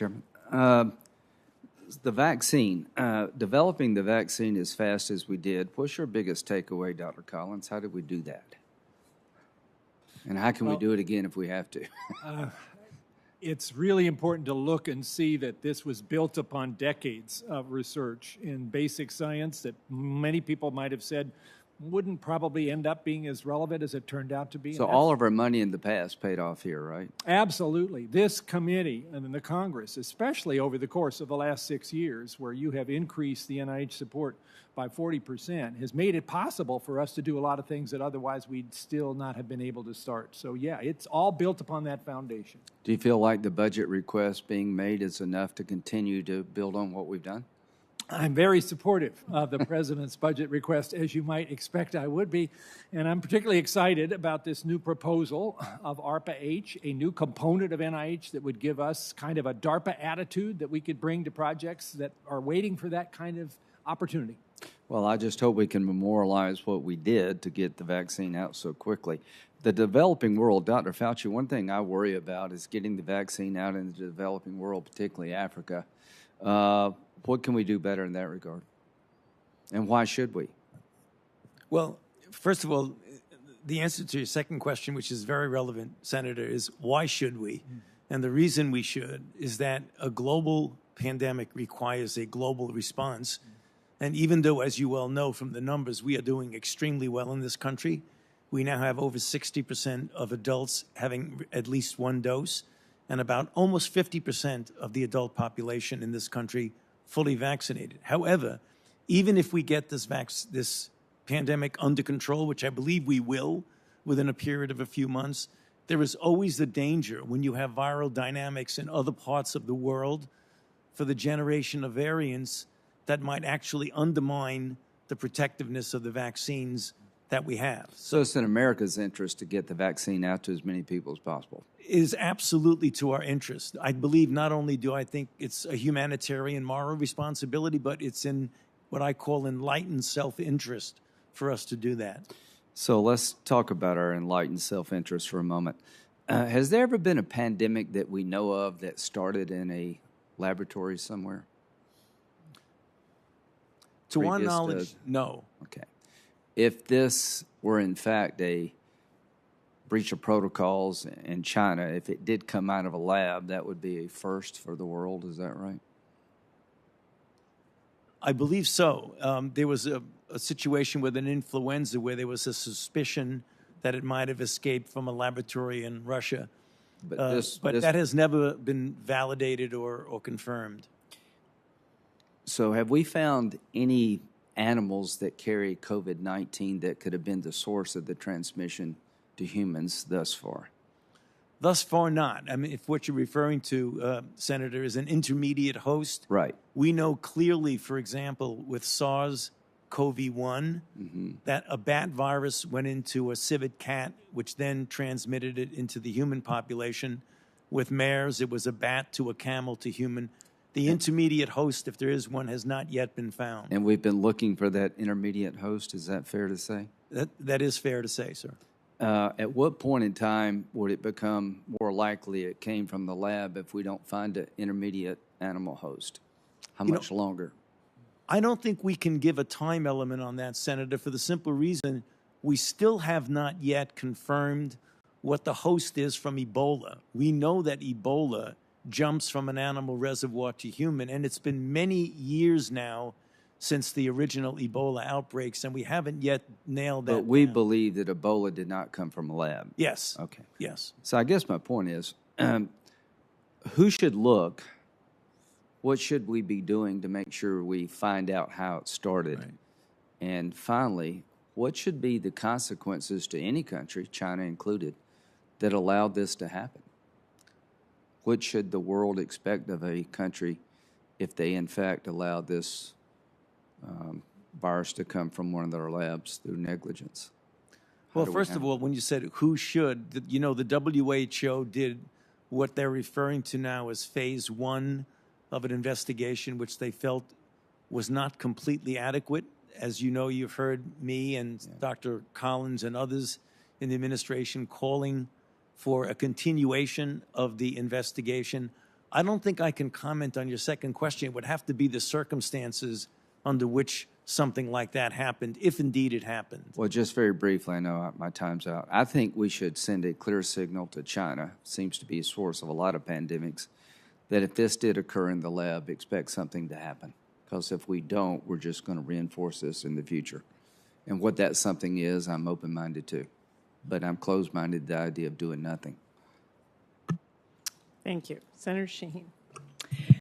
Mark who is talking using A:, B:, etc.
A: Chairman. The vaccine, developing the vaccine as fast as we did, what's your biggest takeaway, Dr. Collins? How did we do that? And how can we do it again if we have to?
B: It's really important to look and see that this was built upon decades of research in basic science that many people might have said wouldn't probably end up being as relevant as it turned out to be.
A: So all of our money in the past paid off here, right?
B: Absolutely. This committee and the Congress, especially over the course of the last 6 years, where you have increased the NIH support by 40%, has made it possible for us to do a lot of things that otherwise we'd still not have been able to start. So yeah, it's all built upon that foundation.
A: Do you feel like the budget request being made is enough to continue to build on what we've done?
B: I'm very supportive of the President's budget request, as you might expect I would be. And I'm particularly excited about this new proposal of ARPA-H, a new component of NIH that would give us kind of a DARPA attitude that we could bring to projects that are waiting for that kind of opportunity.
A: Well, I just hope we can memorialize what we did to get the vaccine out so quickly. The developing world, Dr. Fauci, one thing I worry about is getting the vaccine out in the developing world, particularly Africa. What can we do better in that regard? And why should we?
C: Well, first of all, the answer to your second question, which is very relevant, Senator, is why should we? And the reason we should is that a global pandemic requires a global response. And even though, as you well know from the numbers, we are doing extremely well in this country, we now have over 60% of adults having at least one dose, and about almost 50% of the adult population in this country fully vaccinated. However, even if we get this pandemic under control, which I believe we will within a period of a few months, there is always the danger when you have viral dynamics in other parts of the world for the generation of variants that might actually undermine the protectiveness of the vaccines that we have.
A: So it's in America's interest to get the vaccine out to as many people as possible.
C: It is absolutely to our interest. I believe not only do I think it's a humanitarian moral responsibility, but it's in what I call enlightened self-interest for us to do that.
A: So let's talk about our enlightened self-interest for a moment. Has there ever been a pandemic that we know of that started in a laboratory somewhere?
C: To our knowledge, no.
A: Okay. If this were in fact a breach of protocols in China, if it did come out of a lab, that would be a first for the world. Is that right?
C: I believe so. There was a situation with an influenza where there was a suspicion that it might have escaped from a laboratory in Russia. But that has never been validated or confirmed.
A: So have we found any animals that carry COVID-19 that could have been the source of the transmission to humans thus far?
C: Thus far, not. I mean, if what you're referring to, Senator, is an intermediate host,
A: right?
C: We know clearly, for example, with SARS-CoV-1, that a bat virus went into a civet cat, which then transmitted it into the human population. With MERS, it was a bat to a camel to human. The intermediate host, if there is one, has not yet been found.
A: And we've been looking for that intermediate host. Is that fair to say?
C: That is fair to say, sir.
A: At what point in time would it become more likely it came from the lab if we don't find an intermediate animal host? How much longer?
C: I don't think we can give a time element on that, Senator, for the simple reason we still have not yet confirmed what the host is from Ebola. We know that Ebola jumps from an animal reservoir to human, and it's been many years now since the original Ebola outbreaks, and we haven't yet nailed that.
A: But we believe that Ebola did not come from a lab.
C: Yes.
A: Okay.
C: Yes.
A: So I guess my point is, who should look? What should we be doing to make sure we find out how it started? Right. And finally, what should be the consequences to any country, China included, that allowed this to happen? What should the world expect of a country if they, in fact, allowed this virus to come from one of their labs through negligence?
C: Well, first of all, when you said who should, you know, the WHO did what they're referring to now as phase 1 of an investigation, which they felt was not completely adequate. As you know, you've heard me and Dr. Collins and others in the administration calling for a continuation of the investigation. I don't think I can comment on your second question. It would have to be the circumstances under which something like that happened, if indeed it happened.
A: Well, just very briefly, I know my time's out. I think we should send a clear signal to China, seems to be a source of a lot of pandemics, that if this did occur in the lab, expect something to happen. Because if we don't, we're just going to reinforce this in the future. And what that something is, I'm open-minded to. But I'm closed-minded to the idea of doing nothing.
D: Thank you. Senator Shaheen.